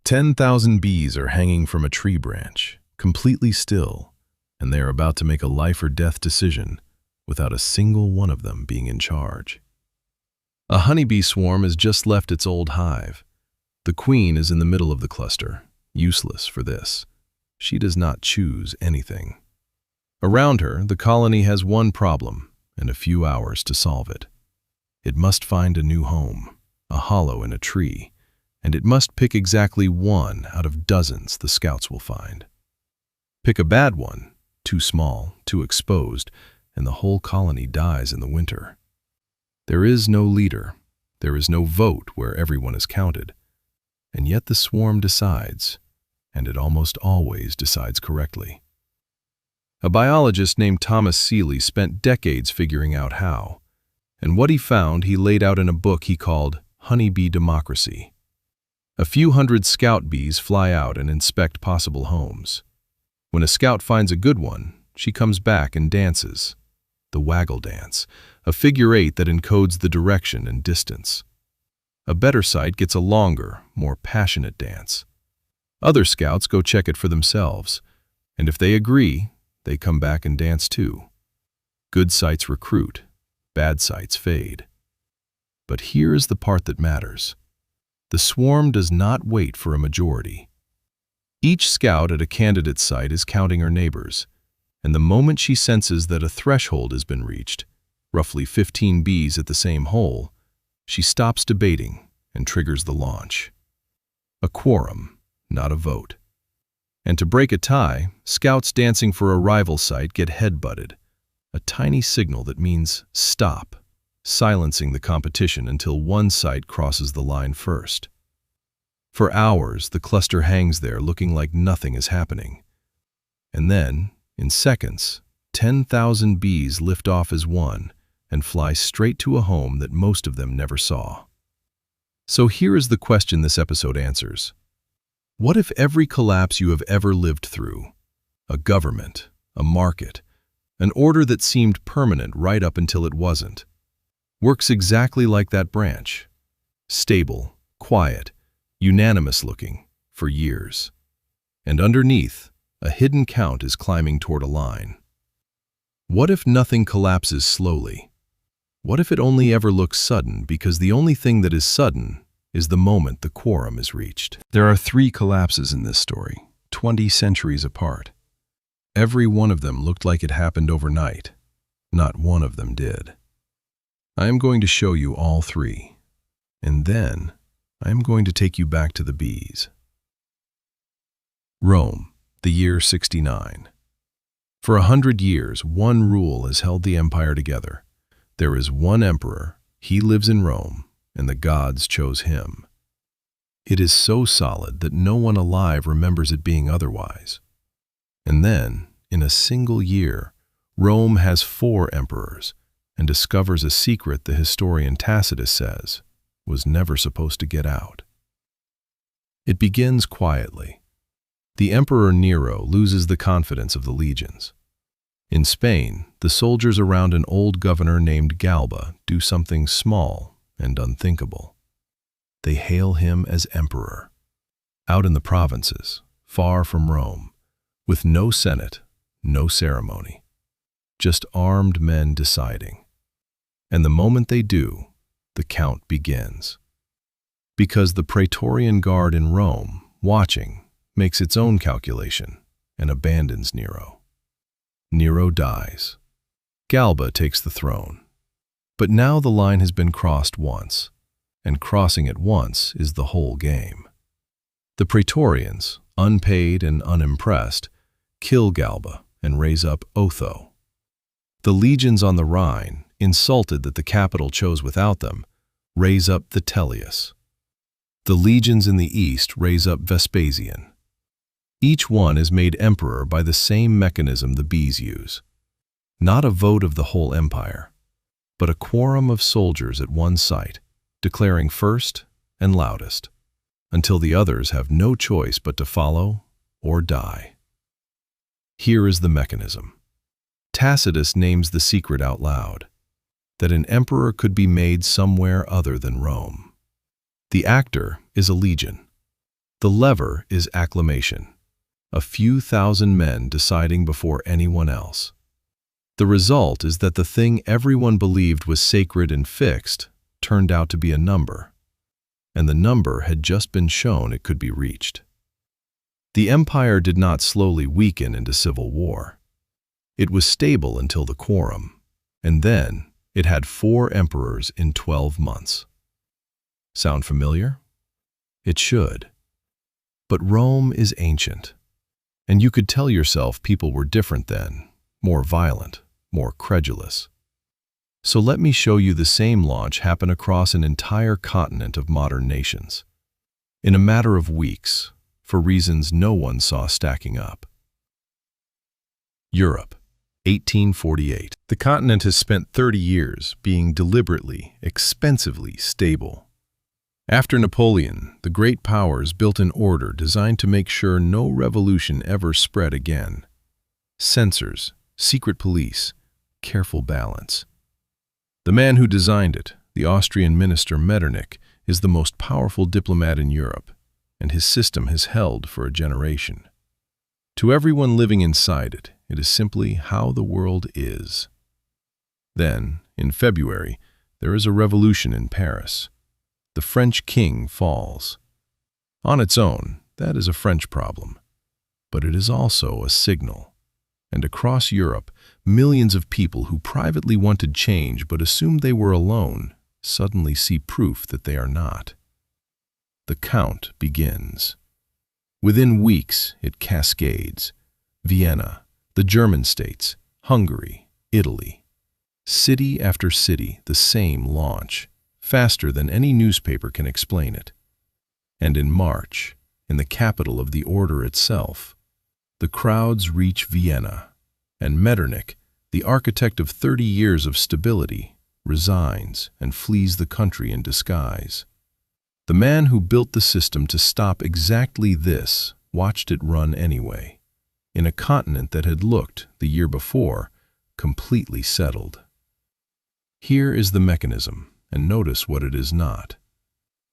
10,000 bees are hanging from a tree branch, completely still, and they are about to make a life-or-death decision without a single one of them being in charge. A honeybee swarm has just left its old hive. The queen is in the middle of the cluster, useless for this. She does not choose anything. Around her, the colony has one problem and a few hours to solve it. It must find a new home, a hollow in a tree, and it must pick exactly one out of dozens the scouts will find. Pick a bad one, too small, too exposed, and the whole colony dies in the winter. There is no leader, there is no vote where everyone is counted, and yet the swarm decides, and it almost always decides correctly. A biologist named Thomas Seeley spent decades figuring out how, and what he found he laid out in a book he called Honeybee Democracy. A few hundred scout bees fly out and inspect possible homes. When a scout finds a good one, she comes back and dances. The waggle dance, a figure eight that encodes the direction and distance. A better site gets a longer, more passionate dance. Other scouts go check it for themselves, and if they agree, they come back and dance too. Good sites recruit, bad sites fade. But here is the part that matters. The swarm does not wait for a majority. Each scout at a candidate site is counting her neighbors, and the moment she senses that a threshold has been reached, roughly 15 bees at the same hole, she stops debating and triggers the launch. A quorum, not a vote. And to break a tie, scouts dancing for a rival site get head-butted, a tiny signal that means stop, silencing the competition until one site crosses the line first. For hours, the cluster hangs there looking like nothing is happening. And then, in seconds, 10,000 bees lift off as one and fly straight to a home that most of them never saw. So here is the question this episode answers. What if every collapse you have ever lived through, a government, a market, an order that seemed permanent right up until it wasn't, works exactly like that branch, stable, quiet, unanimous-looking, for years. And underneath, a hidden count is climbing toward a line. What if nothing collapses slowly? What if it only ever looks sudden because the only thing that is sudden is the moment the quorum is reached? There are 3 collapses in this story, 20 centuries apart. Every one of them looked like it happened overnight. Not one of them did. I am going to show you all 3, and then I am going to take you back to the bees. Rome, the year 69. For 100 years, one rule has held the empire together. There is one emperor, he lives in Rome, and the gods chose him. It is so solid that no one alive remembers it being otherwise. And then, in a single year, Rome has 4 emperors and discovers a secret the historian Tacitus says was never supposed to get out. It begins quietly. The Emperor Nero loses the confidence of the legions. In Spain, the soldiers around an old governor named Galba do something small and unthinkable. They hail him as emperor. Out in the provinces, far from Rome, with no senate, no ceremony, just armed men deciding. And the moment they do, the count begins. Because the Praetorian Guard in Rome, watching, makes its own calculation and abandons Nero. Nero dies. Galba takes the throne. But now the line has been crossed once, and crossing it once is the whole game. The Praetorians, unpaid and unimpressed, kill Galba and raise up Otho. The legions on the Rhine, insulted that the capital chose without them, raise up Vitellius. The legions in the east raise up Vespasian. Each one is made emperor by the same mechanism the bees use. Not a vote of the whole empire, but a quorum of soldiers at one site, declaring first and loudest, until the others have no choice but to follow or die. Here is the mechanism. Tacitus names the secret out loud, that an emperor could be made somewhere other than Rome. The actor is a legion. The lever is acclamation, a few thousand men deciding before anyone else. The result is that the thing everyone believed was sacred and fixed turned out to be a number, and the number had just been shown it could be reached. The empire did not slowly weaken into civil war. It was stable until the Quorum, and then it had 4 emperors in 12 months. Sound familiar? It should. But Rome is ancient, and you could tell yourself people were different then, more violent, more credulous. So let me show you the same launch happen across an entire continent of modern nations, in a matter of weeks, for reasons no one saw stacking up. Europe, 1848. The continent has spent 30 years being deliberately, expensively stable. After Napoleon, the great powers built an order designed to make sure no revolution ever spread again. Censors, secret police, careful balance. The man who designed it, the Austrian minister Metternich, is the most powerful diplomat in Europe, and his system has held for a generation. To everyone living inside it, it is simply how the world is. Then, in February, there is a revolution in Paris. The French king falls. On its own, that is a French problem. But it is also a signal. And across Europe, millions of people who privately wanted change but assumed they were alone suddenly see proof that they are not. The count begins. Within weeks, it cascades. Vienna, the German states, Hungary, Italy. City after city, the same launch, faster than any newspaper can explain it. And in March, in the capital of the order itself, the crowds reach Vienna, and Metternich, the architect of 30 years of stability, resigns and flees the country in disguise. The man who built the system to stop exactly this watched it run anyway, in a continent that had looked, the year before, completely settled. Here is the mechanism, and notice what it is not.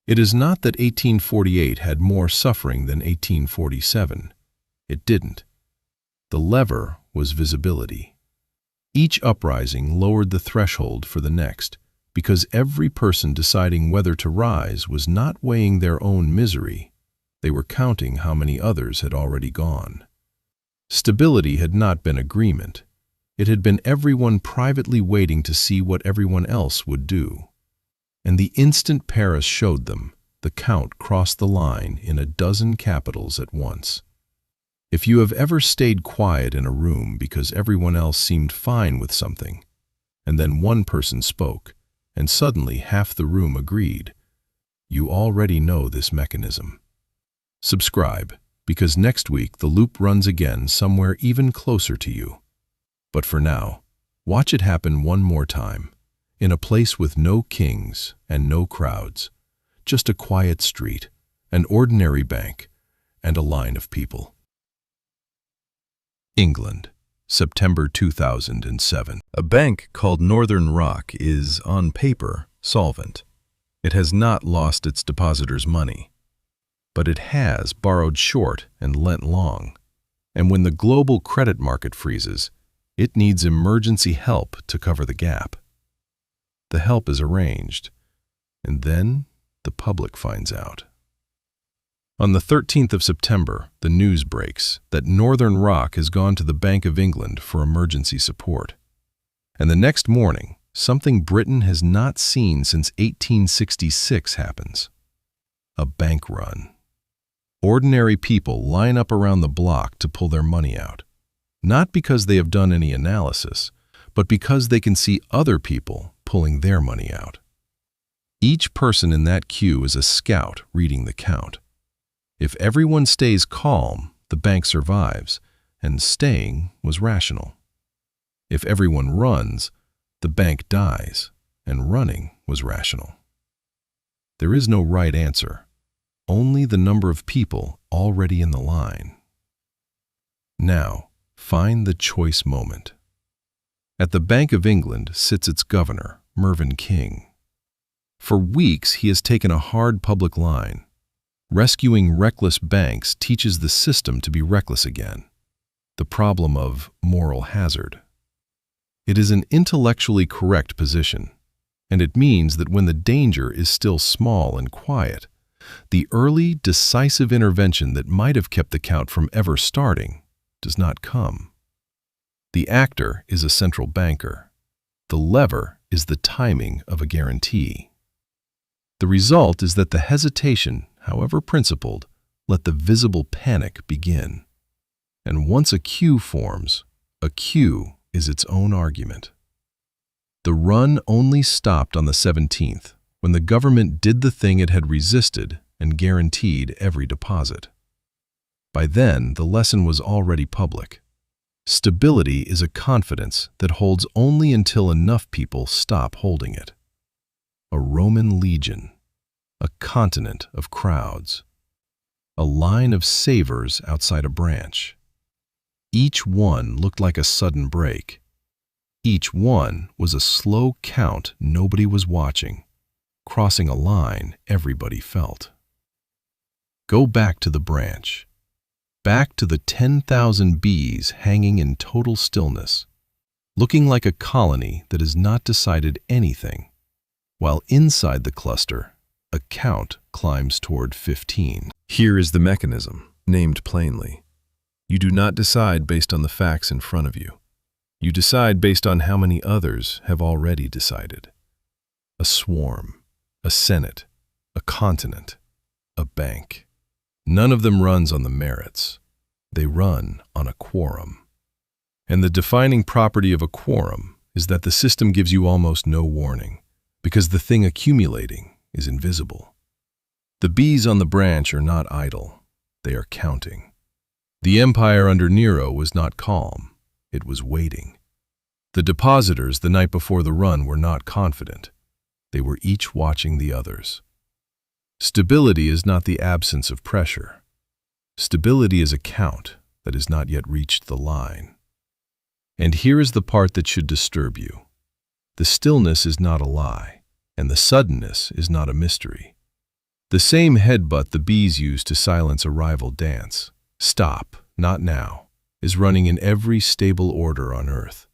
It is not that 1848 had more suffering than 1847. It didn't. The lever was visibility. Each uprising lowered the threshold for the next, because every person deciding whether to rise was not weighing their own misery. They were counting how many others had already gone. Stability had not been agreement. It had been everyone privately waiting to see what everyone else would do. And the instant Paris showed them, the count crossed the line in a dozen capitals at once. If you have ever stayed quiet in a room because everyone else seemed fine with something, and then one person spoke, and suddenly half the room agreed, you already know this mechanism. Subscribe, because next week the loop runs again somewhere even closer to you. But for now, watch it happen one more time, in a place with no kings and no crowds, just a quiet street, an ordinary bank, and a line of people. England, September 2007. A bank called Northern Rock is, on paper, solvent. It has not lost its depositors' money, but it has borrowed short and lent long. And when the global credit market freezes, it needs emergency help to cover the gap. The help is arranged, and then the public finds out. On the 13th of September, the news breaks that Northern Rock has gone to the Bank of England for emergency support. And the next morning, something Britain has not seen since 1866 happens. A bank run. Ordinary people line up around the block to pull their money out, not because they have done any analysis, but because they can see other people pulling their money out. Each person in that queue is a scout reading the count. If everyone stays calm, the bank survives, and staying was rational. If everyone runs, the bank dies, and running was rational. There is no right answer, only the number of people already in the line. Now, find the choice moment. At the Bank of England sits its governor, Mervyn. For weeks he has taken a hard public line. Rescuing reckless banks teaches the system to be reckless again. The problem of moral hazard. It is an intellectually correct position, and it means that when the danger is still small and quiet, the early, decisive intervention that might have kept the count from ever starting does not come. The actor is a central banker. The lever is the timing of a guarantee. The result is that the hesitation, however principled, let the visible panic begin. And once a queue forms, a queue is its own argument. The run only stopped on the 17th, when the government did the thing it had resisted and guaranteed every deposit. By then, the lesson was already public. Stability is a confidence that holds only until enough people stop holding it. A Roman legion, a continent of crowds, a line of savers outside a branch. Each one looked like a sudden break. Each one was a slow count nobody was watching, crossing a line everybody felt. Go back to the branch, back to the 10,000 bees hanging in total stillness, looking like a colony that has not decided anything, while inside the cluster, a count climbs toward 15. Here is the mechanism, named plainly. You do not decide based on the facts in front of you. You decide based on how many others have already decided. A swarm, a senate, a continent, a bank. None of them runs on the merits. They run on a quorum. And the defining property of a quorum is that the system gives you almost no warning, because the thing accumulating is invisible. The bees on the branch are not idle. They are counting. The empire under Nero was not calm. It was waiting. The depositors the night before the run were not confident. They were each watching the others. Stability is not the absence of pressure. Stability is a count that has not yet reached the line. And here is the part that should disturb you. The stillness is not a lie, and the suddenness is not a mystery. The same headbutt the bees use to silence a rival dance, stop, not now, is running in every stable order on earth.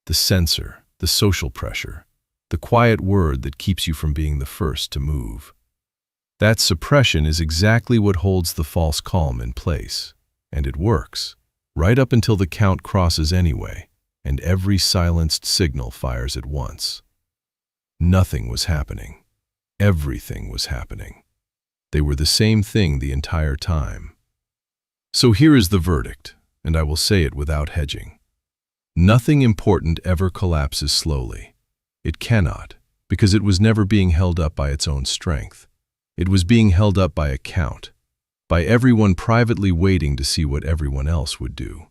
The censor, the social pressure, the quiet word that keeps you from being the first to move. That suppression is exactly what holds the false calm in place, and it works, right up until the count crosses anyway, and every silenced signal fires at once. Nothing was happening. Everything was happening. They were the same thing the entire time. So here is the verdict, and I will say it without hedging. Nothing important ever collapses slowly. It cannot, because it was never being held up by its own strength. It was being held up by a count, by everyone privately waiting to see what everyone else would do.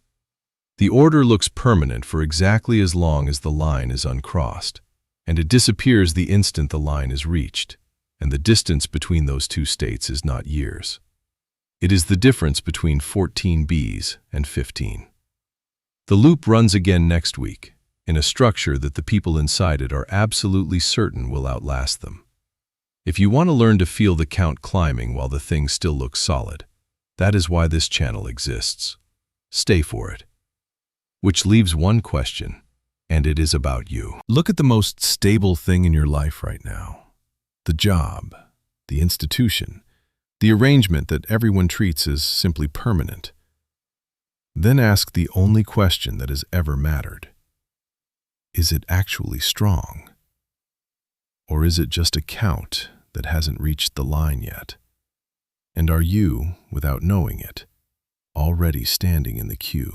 The order looks permanent for exactly as long as the line is uncrossed, and it disappears the instant the line is reached, and the distance between those two states is not years. It is the difference between 14 bees and 15. The loop runs again next week, in a structure that the people inside it are absolutely certain will outlast them. If you want to learn to feel the count climbing while the thing still looks solid, that is why this channel exists. Stay for it. Which leaves one question, and it is about you. Look at the most stable thing in your life right now. The job, the institution, the arrangement that everyone treats as simply permanent. Then ask the only question that has ever mattered. Is it actually strong? Or is it just a count that hasn't reached the line yet? And are you, without knowing it, already standing in the queue?